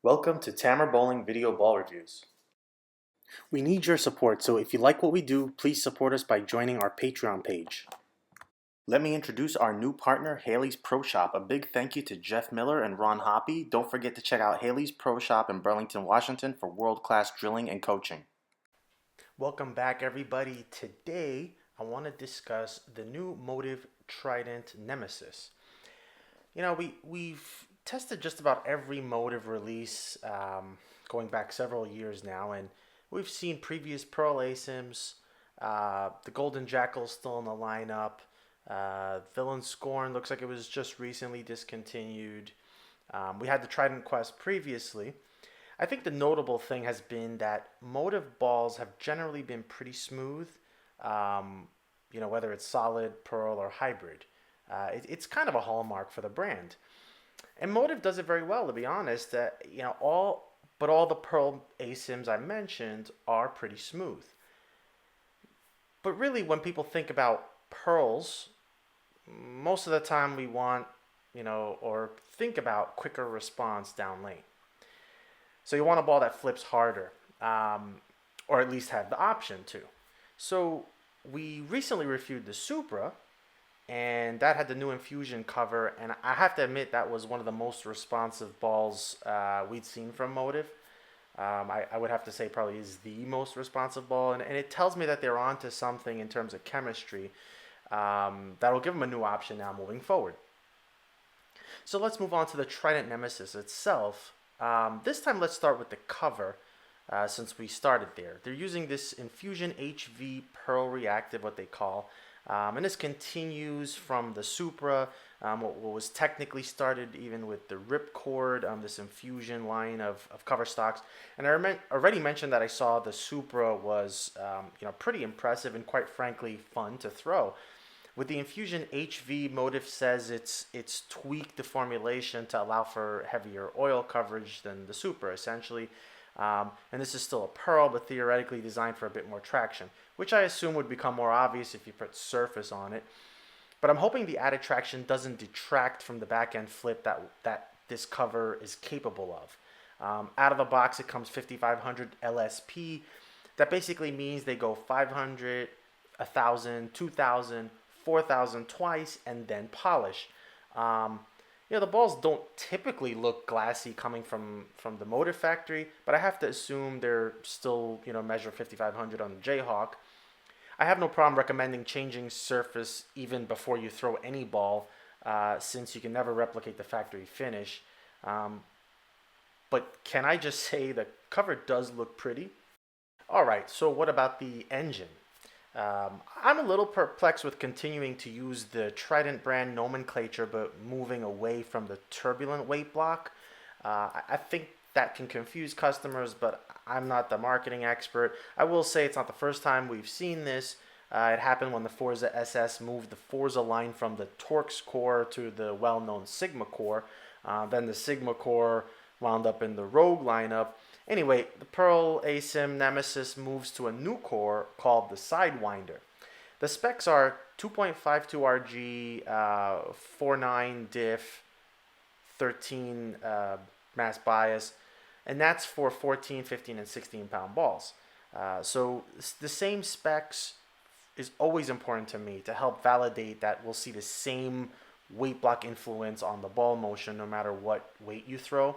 Welcome to Tamar Bowling Video Ball Reviews. We need your support, so if you like what we do, please support us by joining our Patreon page. Let me introduce our new partner, Haley's Pro Shop. A big thank you to Jeff Miller and Ron Hoppy. Don't forget to check out Haley's Pro Shop in Burlington, Washington for world-class drilling and coaching. Welcome back, everybody. Today, I want to discuss the new Motiv Trident Nemesis. We've tested just about every Motiv release going back several years now, and we've seen previous Pearl ASIMs. The Golden Jackal's still in the lineup. Villain Scorn looks like it was just recently discontinued. We had the Trident Quest previously. I think the notable thing has been that Motiv balls have generally been pretty smooth, whether it's solid, pearl, or hybrid. It's kind of a hallmark for the brand. And Motiv does it very well, to be honest. All the Pearl ASIMs I mentioned are pretty smooth. But really, when people think about pearls, most of the time we want, or think about quicker response down lane. So you want a ball that flips harder, or at least have the option to. So we recently reviewed the Supra, and that had the new infusion cover, and I have to admit that was one of the most responsive balls we'd seen from Motiv. I would have to say probably is the most responsive ball, and it tells me that they're onto something in terms of chemistry that'll give them a new option now moving forward. So let's move on to the Trident Nemesis itself. This time let's start with the cover since we started there. They're using this Infusion HV Pearl Reactive, what they call, and this continues from the Supra, what was technically started even with the Ripcord, this Infusion line of cover stocks. And I already mentioned that I saw the Supra was pretty impressive and quite frankly fun to throw. With the Infusion HV, Motiv says it's tweaked the formulation to allow for heavier oil coverage than the Supra, essentially. And this is still a pearl, but theoretically designed for a bit more traction, which I assume would become more obvious if you put surface on it. But I'm hoping the added traction doesn't detract from the back-end flip that this cover is capable of. Out of the box, it comes 5500 LSP. That basically means they go 500, 1000, 2000, 4000 twice, and then polish. The balls don't typically look glassy coming from the Motiv factory, but I have to assume they're still, measure 5500 on the Jayhawk. I have no problem recommending changing surface even before you throw any ball, since you can never replicate the factory finish. But can I just say the cover does look pretty? All right, so what about the engine? I'm a little perplexed with continuing to use the Trident brand nomenclature but moving away from the turbulent weight block. I think that can confuse customers, but I'm not the marketing expert. I will say it's not the first time we've seen this. It happened when the Forza SS moved the Forza line from the Torx core to the well-known Sigma core. Then the Sigma core wound up in the Rogue lineup. Anyway, the Pearl ASIM Nemesis moves to a new core called the Sidewinder. The specs are 2.52 RG, 49 diff, 13 mass bias, and that's for 14, 15, and 16 pound balls. So the same specs is always important to me to help validate that we'll see the same weight block influence on the ball motion no matter what weight you throw.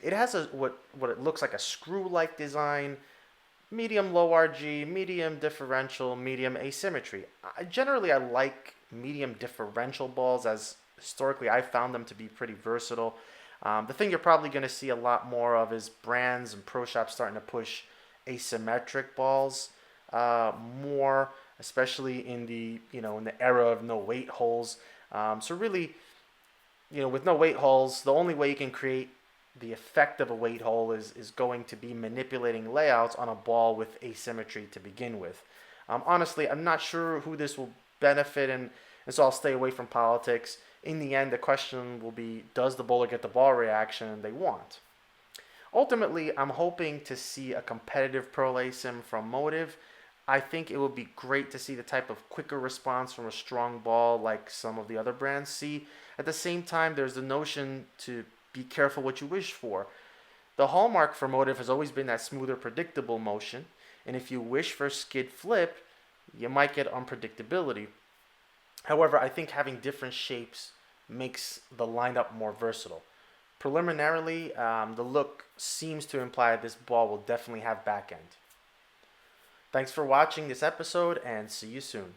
It has what it looks like a screw-like design, medium low RG, medium differential, medium asymmetry. Generally, I like medium differential balls as historically I found them to be pretty versatile. The thing you're probably going to see a lot more of is brands and pro shops starting to push asymmetric balls more, especially in the in the era of no weight holes. So really, with no weight holes, the only way you can create the effect of a weight hole is going to be manipulating layouts on a ball with asymmetry to begin with. Honestly, I'm not sure who this will benefit, and so I'll stay away from politics. In the end, the question will be, does the bowler get the ball reaction they want? Ultimately, I'm hoping to see a competitive Pearl ASIM from Motiv. I think it would be great to see the type of quicker response from a strong ball like some of the other brands see. At the same time, there's the notion to be careful what you wish for. The hallmark for Motiv has always been that smoother, predictable motion, and if you wish for skid flip, you might get unpredictability. However, I think having different shapes makes the lineup more versatile. Preliminarily, the look seems to imply this ball will definitely have back end. Thanks for watching this episode and see you soon.